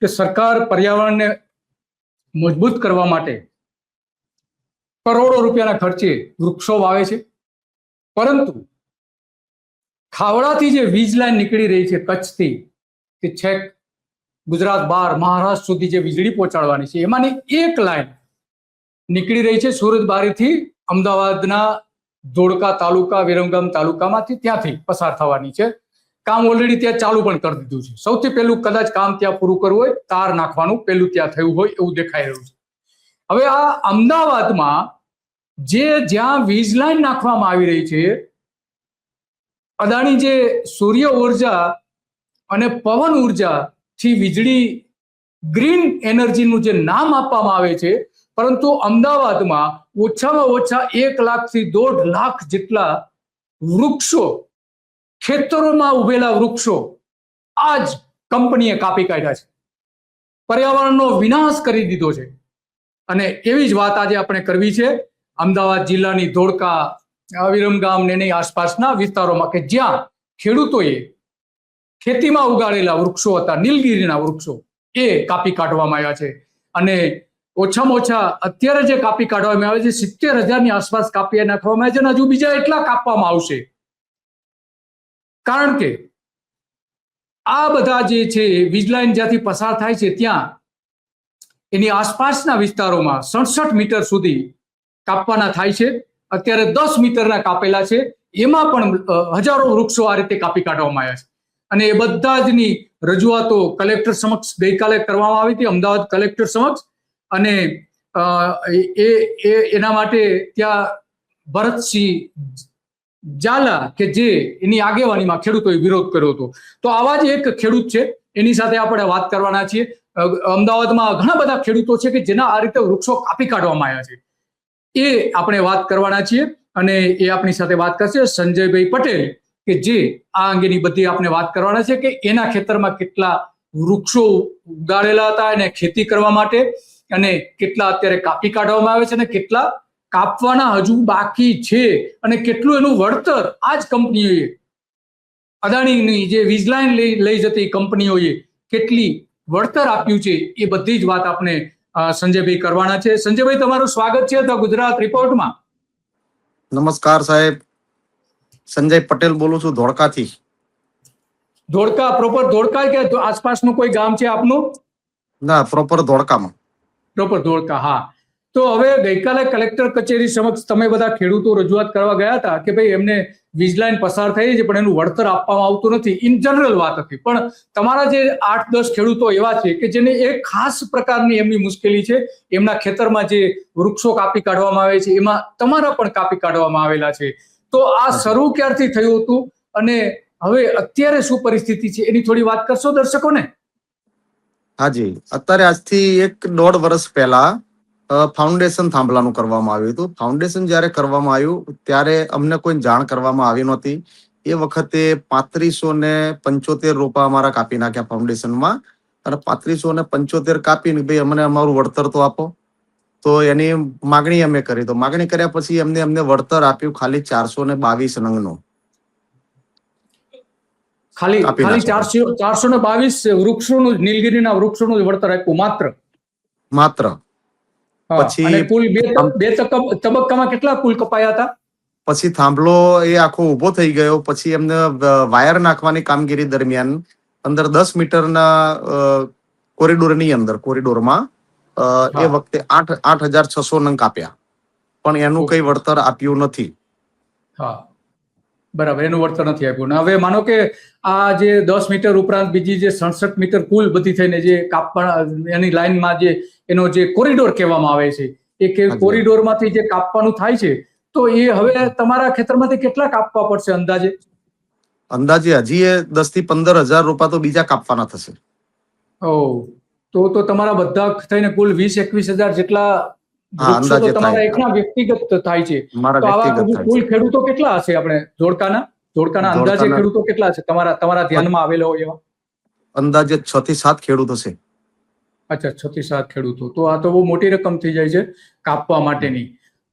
કે સરકાર પર્યાવરણને મજબૂત કરવા માટે કરોડો રૂપિયાના ખર્ચે વૃક્ષો વાવે છે, પરંતુ ખાવડાથી જે વીજ લાઈન નીકળી રહી છે કચ્છથી કે છેક ગુજરાત બહાર મહારાષ્ટ્ર સુધી જે વીજળી પહોંચાડવાની છે, એમાંની એક લાઈન નીકળી રહી છે સુરતબારીથી અમદાવાદના ધોળકા તાલુકા વિરમગામ તાલુકામાંથી, ત્યાંથી પસાર થવાની છે. કામ ઓલરેડી ત્યાં ચાલુ પણ કરી દીધું છે. સૌથી પહેલું કદાચ કામ ત્યાં પૂરું કરવું હોય, તાર નાખવાનું પહેલું ત્યાં થયું હોય એવું દેખાઈ રહ્યું છે. હવે આ અમદાવાદમાં જ્યાં વીજ લાઈન નાખવામાં આવી રહી છે, અદાણી જે સૂર્ય ઉર્જા અને પવન ઉર્જાથી વીજળી ગ્રીન એનર્જીનું જે નામ આપવામાં આવે છે, પરંતુ અમદાવાદમાં ઓછામાં ઓછા 1 લાખથી 1.5 લાખ જેટલા વૃક્ષો, ખેતરોમાં ઉભેલા વૃક્ષો આ જ કંપનીએ કાપી કાઢ્યા છે, પર્યાવરણનો વિનાશ કરી દીધો છે. અને એવી જ વાત આજે આપણે કરવી છે અમદાવાદ જિલ્લાની ધોળકા વિરમગામ ને એની આસપાસના વિસ્તારોમાં, કે જ્યાં ખેડૂતોએ ખેતીમાં ઉગાડેલા વૃક્ષો હતા, નીલગિરીના વૃક્ષો, એ કાપી કાઢવામાં આવ્યા છે. અને ઓછામાં ઓછા અત્યારે જે કાપી કાઢવામાં આવે છે 70,000 ની આસપાસ કાપી નાખવામાં આવે છે, અને હજુ બીજા એટલા કાપવામાં આવશે. કારણ કે આ બધા જે છે વીજ લાઈન જ્યાંથી પસાર થાય છે ત્યાં એની આસપાસના વિસ્તારોમાં 67 મીટર સુધી કાપવાના થાય છે. અત્યારે 10 મીટરના કાપેલા છે, એમાં પણ હજારો વૃક્ષો આ રીતે કાપી કાઢવામાં આવ્યા છે. અને એ બધા જની રજૂઆતો કલેક્ટર સમક્ષ ગઈકાલે કરવામાં આવી હતી, અમદાવાદ કલેક્ટર સમક્ષ. અને એના માટે ત્યાં ભરતસિંહ ઝાલા કે જે એની આગેવાનીમાં ખેડૂતોએ વિરોધ કર્યો હતો. તો આવા જ એક ખેડૂત છે, એની સાથે આપણે વાત કરવાના છીએ. અમદાવાદમાં ઘણા બધા ખેડૂતો છે કે જેના આ રીતે વૃક્ષો કાપી કાઢવામાં આવ્યા છે, એ આપણે વાત કરવાના છીએ. અને એ આપણી સાથે વાત કરશે સંજયભાઈ પટેલ, કે જે આ અંગેની બધી આપણે વાત કરવાના છે કે એના ખેતરમાં કેટલા વૃક્ષો ઉગાડેલા હતા એને ખેતી કરવા માટે, અને કેટલા અત્યારે કાપી કાઢવામાં આવે છે, અને કેટલા કાપવાના હજુ બાકી છે, અને કેટલું એનું વળતર આ જ કંપનીઓએ, અદાણીની જે વીજ લાઈન લઈ જતી કંપનીઓએ કેટલી વળતર આપ્યું છે, એ બધી જ વાત આપણે સંજયભાઈ કરવાના છે. સંજયભાઈ, તમારું સ્વાગત છે ધ ગુજરાત રિપોર્ટમાં. નમસ્કાર સાહેબ, સંજય પટેલ બોલું છું ધોળકાથી. ધોળકા પ્રોપર ધોળકા કે આસપાસનું કોઈ ગામ છે આપનું? ના, પ્રોપર ધોળકામાં. પ્રોપર ધોળકા, હા. તો હવે ગઈકાલે કલેક્ટર કચેરી સમક્ષ તમે બધા ખેડૂતો રજૂઆત કરવા ગયા હતા કે ભાઈ એમને વીજ લાઈન પસાર થઈ છે પણ એનું વળતર આપવામાં આવતું નથી, ઇન જનરલ વાત હતી. પણ તમારા જે 8-10 ખેડૂતો એવા છે કે જેને એક ખાસ પ્રકારની એમની મુશ્કેલી છે, એમના ખેતરમાં જે વૃક્ષો કાપી કાઢવામાં આવે છે એમાં તમારા પણ કાપી કાઢવામાં આવેલા છે. તો આ શરૂ ક્યારથી થયું હતું અને હવે અત્યારે શું પરિસ્થિતિ છે એની થોડી વાત કરશો દર્શકોને? હાજી, અત્યારે આજથી 1-1.5 વર્ષ પહેલા ફાઉન્ડેશન થાંભલાનું કરવામાં આવ્યું હતું. ફાઉન્ડેશન જ્યારે કરવામાં આવ્યું ત્યારે અમને કોઈ જાણ કરવામાં આવી નહોતી. એ વખતે 3575 રોપા અમારા કાપી નાખ્યા ફાઉન્ડેશનમાં, અને 3575 કાપીને ભાઈ અમને અમારું વળતર તો આપો. તો એની માગણી અમે કરી. તો માગણી કર્યા પછી અમને વળતર આપ્યું ખાલી 422 નંગનું. ખાલી 422 વૃક્ષોનું, નીલગિરીના વૃક્ષોનું વળતર આપ્યું માત્ર. પછી અને કુલ બે તબક્કામાં કેટલા કુલ કપાયા હતા? પછી થાંભલો એ આખો ઉભો થઈ ગયો. પછી એમને વાયર નાખવાની કામગીરી દરમિયાન અંદર 10 મીટરના કોરિડોરમાં એ વખતે 8,600 નંગ કાપ્યા, પણ એનું કઈ વળતર આપ્યું નથી. હા, બરાબર, એનું વળતર નથી આપ્યું. હવે માનો કે આ જે 10 મીટર ઉપરાંત બીજી જે 67 મીટર કુલ બધી થઈને જે કાપવા એની લાઈનમાં જે એનો જે કોરિડોર કહેવામાં આવે છે, એ કોરિડોરમાંથી જે કાપવાનું થાય છે, તો એ હવે તમારા ખેતરમાંથી કેટલા કાપવા પડશે અંદાજે? હજી 10,000-15,000 રોપા તો બીજા કાપવાના થશે. તો તમારા બધા થઈને કુલ 20-21,000 જેટલા વૃક્ષો તમારા એકના વ્યક્તિગત થાય છે. તો આવા કુલ ખેડૂતો કેટલા હશે આપણે ધોળકાના અંદાજે ખેડૂતો કેટલા છે તમારા ધ્યાનમાં આવેલા હોય એવા? અંદાજે 6 થી 7 ખેડૂતો છે. અચ્છા, 6 થી 7 ખેડૂતો. તો આ તો બહુ મોટી રકમ થઈ જાય છે કાપવા માટેની.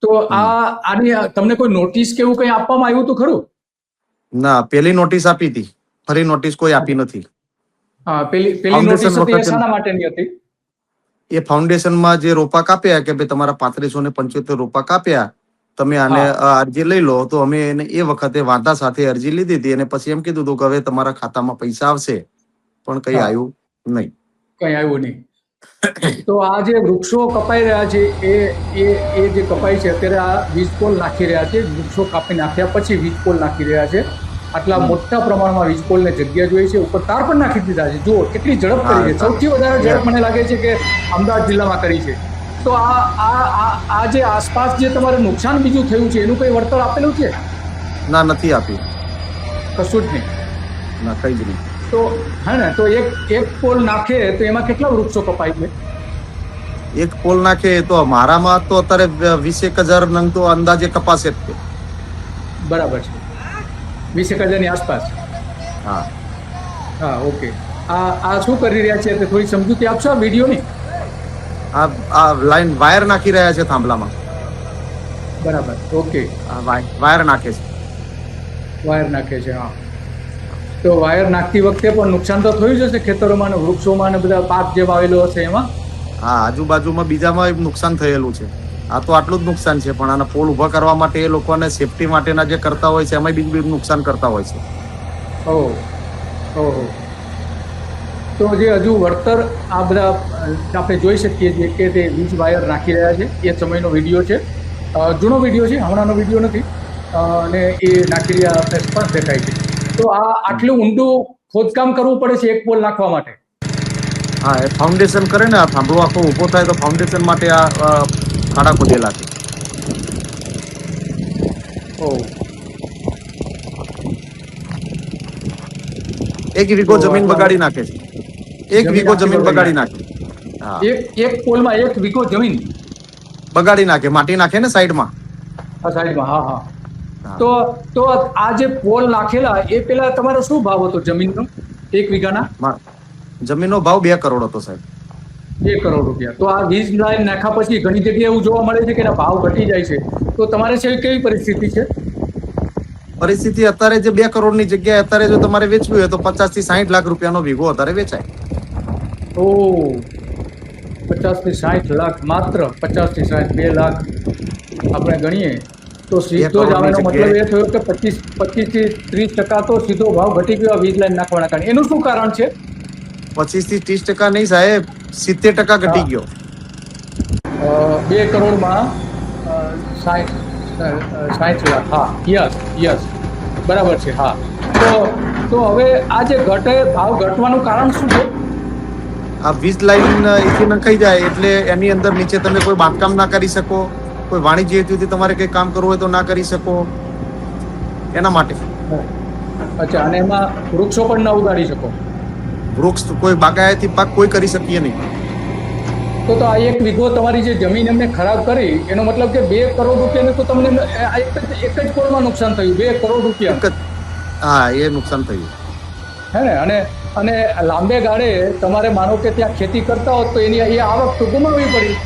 તો આની તમને કોઈ નોટિસ કે એવું કંઈ આપવામાં આવ્યું હતું ખરું? ના, પેલી નોટિસ આપી હતી, ફરી નોટિસ કોઈ આપી નથી. હા, પેલી Foundation નોટિસ હતી એ વખતે શાના માટેની હતી? એ ફાઉન્ડેશનમાં જે રોપા કાપ્યા કે ભાઈ તમારા 3575 રોપા કાપ્યા, તમે આને હા. અરજી લઈ લો, તો અમે એને એ વખતે વાંધા સાથે અરજી લીધી હતી અને પછી એમ કીધું હતું કે હવે તમારા ખાતામાં પૈસા આવશે, પણ કઈ હા, આવ્યું નહીં. કઈ આવ્યું નહીં. તો આ જે વૃક્ષો કપાઈ રહ્યા છે એ જે કપાઈ છે અત્યારે આ વીજપોલ નાખી રહ્યા છે. વૃક્ષો કાપી નાખ્યા પછી વીજપોલ નાખી રહ્યા છે. આટલા મોટા પ્રમાણમાં વીજપોલને જગ્યા જોઈએ છે, ઉપર તાર પણ નાખી દીધા છે. જુઓ કેટલી ઝડપ કરી છે. સૌથી વધારે ઝડપ મને લાગે છે કે અમદાવાદ જિલ્લામાં કરી છે. તો આ જે આસપાસ જે તમારે નુકસાન બીજું થયું છે એનું કઈ વળતર આપેલું છે? ના, નથી આપ્યું. કશું જ નહીં. ના, કઈ જ નહીં. તો હે ને, તો એક પોલ નાખે તો એમાં કેટલા વૃક્ષો કપાય છે? એક પોલ નાખે તો મારામાં તો અત્યારે 20,000 નંગ તો અંદાજે કપાશે જ તે. બરાબર છે, 20,000ની આસપાસ. હા, હા, ઓકે. આ શું કરી રહ્યા છે તે થોડી સમજૂતી આપશો આ વિડીયોની? આ લાઈન વાયર નાખી રહ્યા છે થાંભલામાં. બરાબર, ઓકે. આ વાયર નાખે છે. વાયર નાખે છે, હા. તો વાયર નાખતી વખતે પણ નુકસાન તો થયું જ હશે ખેતરોમાં ને વૃક્ષોમાં ને બધા પાક જે વાવેલો હશે એમાં? હા, આજુબાજુમાં બીજામાં નુકસાન થયેલું છે. આ તો આટલું જ નુકસાન છે, પણ આના પોલ ઉભા કરવા માટે એ લોકોને સેફટી માટેના જે કરતા હોય છે એમાં બીજું નુકસાન કરતા હોય છે. ઓહો. તો જે હજુ વળતર આ બધા આપણે જોઈ શકીએ છીએ કે તે વીજ વાયર નાખી રહ્યા છે. એ સમયનો વિડીયો છે, જૂનો વિડીયો છે, હમણાંનો વિડીયો નથી. અને એ નાખી રહ્યા આપણે સ્પષ્ટ દેખાય છે. તો આ આટલું ઊંડું ખોદકામ કરવું પડે છે એક પોલ નાખવા માટે? હા, એ ફાઉન્ડેશન કરે ને, આ થાંભલો આખો ઉભો થાય તો ફાઉન્ડેશન માટે આ ખાડા ખોદેલા છે. એક વીઘો જમીન બગાડી નાખે છે. એક વીઘો જમીન બગાડી નાખે. હા, એક પોલમાં 1 વીઘો જમીન બગાડી નાખે, માટી નાખે ને સાઈડમાં. સાઈડમાં. હા. તો આ જે પોલ નાખેલા એ પેલા તમારો શું ભાવ હતો જમીનનો 1 વીઘાના? જમીનનો ભાવ 2 કરોડ હતો સાહેબ. 2 કરોડ રૂપિયા. તો આ વીજ લાઈન નાખ્યા પછી ઘણી જગ્યાએ એવું જોવા મળે છે કે એના ભાવ ઘટી જાય છે. તો તમારે છે કેવી પરિસ્થિતિ છે? પરિસ્થિતિ અત્યારે જે 2 કરોડની જગ્યાએ અત્યારે જો તમારે વેચવું હોય તો 50 થી 60 લાખ રૂપિયાનો વીઘો અત્યારે વેચાય. 50 થી 60 લાખ, માત્ર 50 થી 60, 2 લાખ આપણે ગણીએ તો સીધો જ આનો મતલબ એ થયો કે 25 થી 30% તો સીધો ભાવ ઘટી ગયો વીજ લાઈન નાખવાના કારણે. એનું શું કારણ છે? 25 થી 30% નહીં સાહેબ, 70% ઘટી ગયો. 2 કરોડમાં 60 લાખ. હા, યસ, બરાબર છે. હા, તો હવે આ જે ભાવ ઘટવાનું કારણ શું છે? આ વીજ લાઈન એથી નખાઈ જાય એટલે એની અંદર નીચે તમે કોઈ બાંધકામ ના કરી શકો, કોઈ વાણિજ્ય હેતુથી તમારે કંઈ કામ કરવું હોય તો ના કરી શકો, એના માટે. અચ્છા, અને એમાં વૃક્ષો પણ ના ઉગાડી શકો? વૃક્ષ કોઈ બાગાયતી પાક કોઈ કરી શકીએ નહીં. તો આ 1 વીઘો તમારી જે જમીન એમને ખરાબ કરી, એનો મતલબ કે 2 કરોડ રૂપિયાનું તો તમને એક જ પોલમાં નુકસાન થયું. 2 કરોડ રૂપિયા. હા, એ નુકસાન થયું. હે ને? અને લાંબે ગાળે તમારે માનો કે ત્યાં ખેતી કરતા હોત તો એની એ આવક તો ગુમાવવી પડી.